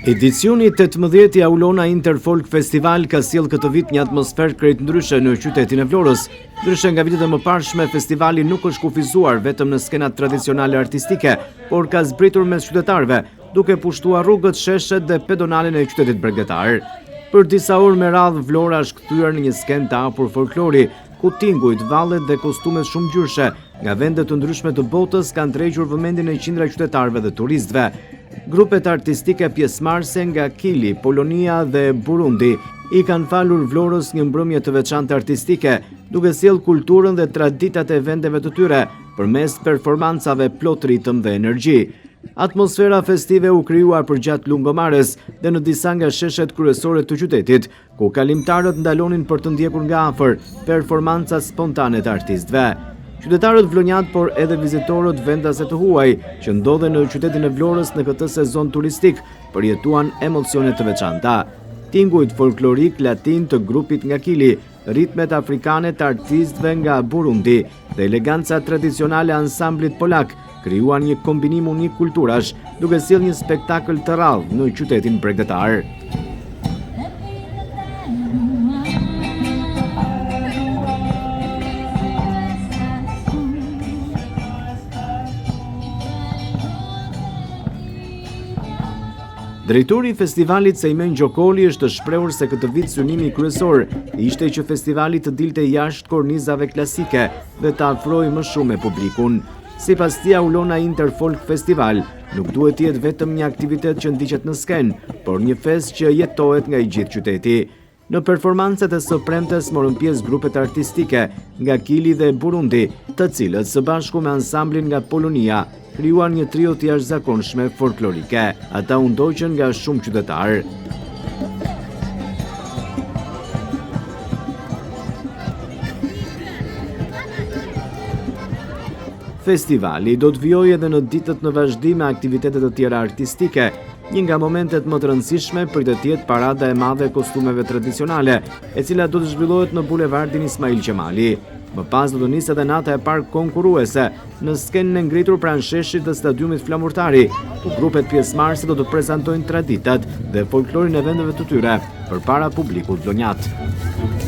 Edicioni 18 i Aulona Interfolk Festival ka sjellë këtë vit një atmosferë krejtëndryshe në qytetin e Vlorës. Ndryshe nga vitet e mëparshme, festivali nuk është kufizuar vetëm në skenat tradicionale artistike, por ka zbritur mes qytetarëve, duke pushtuar rrugët, sheshet dhe pedonalen e qytetit bregdetar. Për disa orë me radhë, Vlora është kthyer në një skenë të hapur folklori, ku tingujt, vallet dhe kostumet shumë ngjyrshë nga vende të ndryshme të botës kanë tërhequr vëmendjen e qindra qytetarëve dhe turistëve. Grupet artistike pjesëmarrëse nga Kili, Polonia dhe Burundi i kanë falur Vlorës një mbrëmje të veçantë artistike, duke sjellë kulturën dhe traditat e vendeve të tyre përmes performancave plot ritëm dhe energji. Atmosfera festive u krijuar përgjatë lungommarrjes dhe në disa nga sheshet kryesore të qytetit, ku kalimtarët ndalonin për të ndjekur nga afër performanca spontane të artistëve. Qytetarët vlonjat, por edhe vizitorët vendase të huaj që ndodhen në qytetin e Vlorës në këtë sezon turistik përjetuan emocione të veçanta. Tingujt folklorik latin të grupit nga Kili, ritmet afrikane të artistëve nga Burundi dhe eleganca tradicionale e ansamblit polak krijuan një kombinim unik kulturash, duke sjellë një spektakël të rrallë në qytetin bregdetar. Drejtori i festivalit Sejmen Gjokoli është të shprehur se këtë vit synimi kryesor ishte që festivali të dilte jashtë kornizave klasike dhe të afrojë më shumë me publikun. Sipas tij, Aulona Interfolk Festival nuk duhet të jetë vetëm një aktivitet që ndiqet në skenë, por një festë që jetohet nga i gjithë qyteti. Në performancet e së premtes morën pjesë grupet artistike nga Kili dhe Burundi, të cilët së bashku me ansamblin nga Polonia krijuan një trio të jashtëzakonshme folklorike. Ata u ndoqën nga shumë qytetarë. Festivali do të vijojë edhe në ditët në vazhdim me aktivitete të tjera artistike. Një nga momentet më të rëndësishme pritet të jetë parada e madhe e kostumeve tradicionale, e cila do të zhvillohet në bulevardin Ismail Qemali. Më pas do të nisë edhe nata e parë konkurruese në skenën e ngritur pranë sheshit dhe stadiumit flamurtari, ku grupet pjesëmarrëse do të prezantojnë traditat dhe folklorin e vendeve të tyre përpara publikut vlonjat.